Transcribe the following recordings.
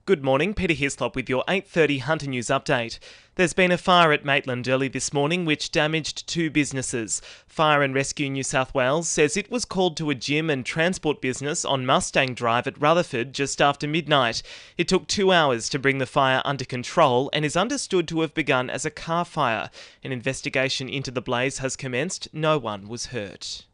Good morning, Peter Hyslop with your 8:30 Hunter News update. There's been a fire at Maitland early this morning which damaged two businesses. Fire and Rescue New South Wales says it was called to a gym and transport business on Mustang Drive at Rutherford just after midnight. It took 2 hours to bring the fire under control and is understood to have begun as a car fire. An investigation into the blaze has commenced. No one was hurt.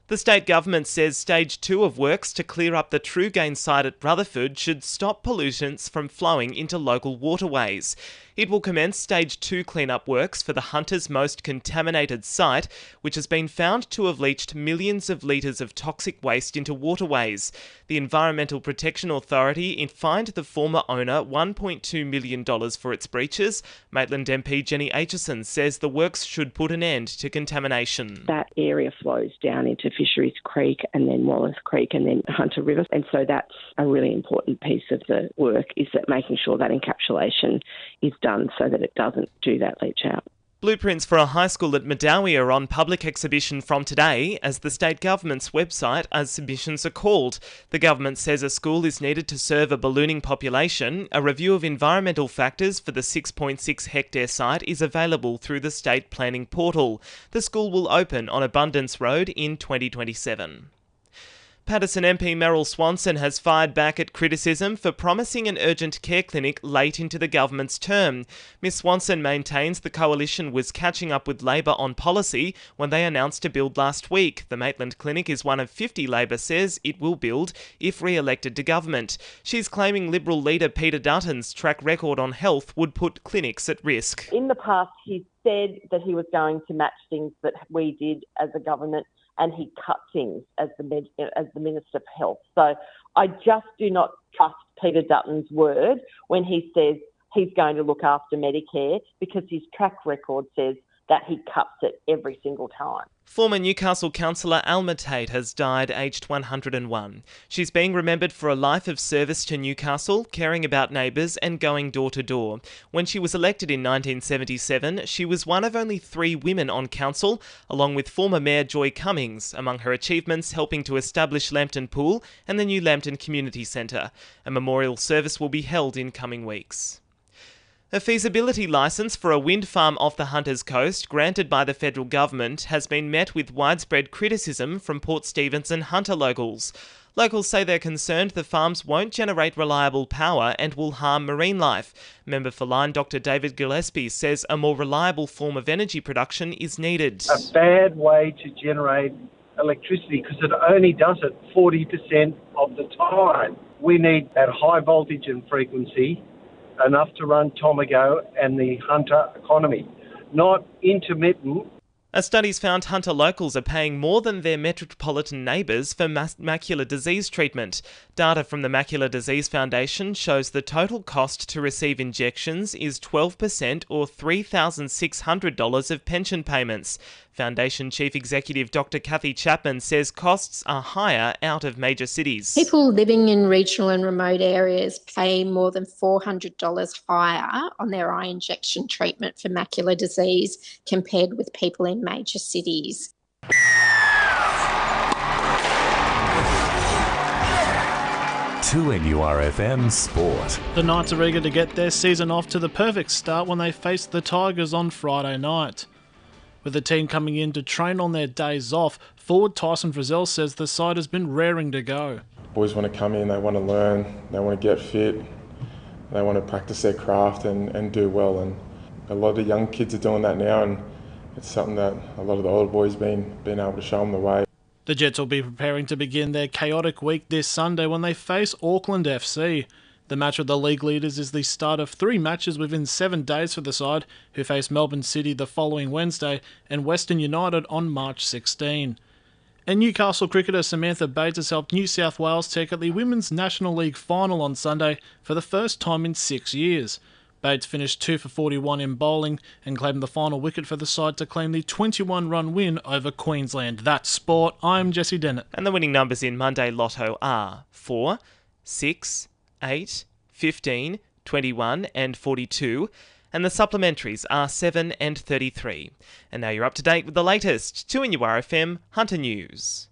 The state government says Stage 2 of works to clear up the Truegain site at Rutherford should stop pollutants from flowing into local waterways. It will commence Stage 2 clean-up works for the Hunter's most contaminated site, which has been found to have leached millions of litres of toxic waste into waterways. The Environmental Protection Authority fined the former owner $1.2 million for its breaches. Maitland MP Jenny Aitchison says the works should put an end to contamination. That area flows down into Fisheries Creek and then Wallace Creek and then Hunter River. And so that's a really important piece of the work, is that making sure that encapsulation is done so that it doesn't do that leach out. Blueprints for a high school at Madawi are on public exhibition from today as the state government's website as submissions are called. The government says a school is needed to serve a ballooning population. A review of environmental factors for the 6.6 hectare site is available through the state planning portal. The school will open on Abundance Road in 2027. Paterson MP Meryl Swanson has fired back at criticism for promising an urgent care clinic late into the government's term. Ms Swanson maintains the coalition was catching up with Labor on policy when they announced a build last week. The Maitland Clinic is one of 50 Labor says it will build if re-elected to government. She's claiming Liberal leader Peter Dutton's track record on health would put clinics at risk. In the past, he said that he was going to match things that we did as a government, and he cut things as the Minister of Health. So I just do not trust Peter Dutton's word when he says he's going to look after Medicare, because his track record says that he cuts it every single time. Former Newcastle councillor Alma Tate has died aged 101. She's being remembered for a life of service to Newcastle, caring about neighbours and going door to door. When she was elected in 1977, she was one of only 3 women on council, along with former Mayor Joy Cummings, among her achievements helping to establish Lambton Pool and the new Lambton Community Centre. A memorial service will be held in coming weeks. A feasibility licence for a wind farm off the Hunter's Coast, granted by the federal government, has been met with widespread criticism from Port Stephens and Hunter locals. Locals say they're concerned the farms won't generate reliable power and will harm marine life. Member for Lyne Dr David Gillespie says a more reliable form of energy production is needed. A bad way to generate electricity, because it only does it 40% of the time. We need that high voltage and frequency, enough to run Tomago and the Hunter economy, not intermittent. A study's found Hunter locals are paying more than their metropolitan neighbours for macular disease treatment. Data from the Macular Disease Foundation shows the total cost to receive injections is 12% or $3,600 of pension payments. Foundation Chief Executive Dr Kathy Chapman says costs are higher out of major cities. People living in regional and remote areas pay more than $400 higher on their eye injection treatment for macular disease compared with people in major cities. 2NURFM Sport. The Knights are eager to get their season off to the perfect start when they face the Tigers on Friday night. With the team coming in to train on their days off, forward Tyson Frizzell says the side has been raring to go. Boys want to come in, they want to learn, they want to get fit, they want to practice their craft and do well. And a lot of the young kids are doing that now, and it's something that a lot of the older boys been able to show them the way. The Jets will be preparing to begin their chaotic week this Sunday when they face Auckland FC. The match with the league leaders is the start of 3 matches within 7 days for the side, who face Melbourne City the following Wednesday and Western United on March 16. And Newcastle cricketer Samantha Bates has helped New South Wales take at the Women's National League final on Sunday for the first time in 6 years. Bates finished 2 for 41 in bowling and claimed the final wicket for the side to claim the 21-run win over Queensland. That's sport. I'm Jessie Dennett. And the winning numbers in Monday Lotto are 4, 6, 8, 15, 21 and 42, and the supplementaries are 7 and 33. And now you're up to date with the latest 2NURFM Hunter News.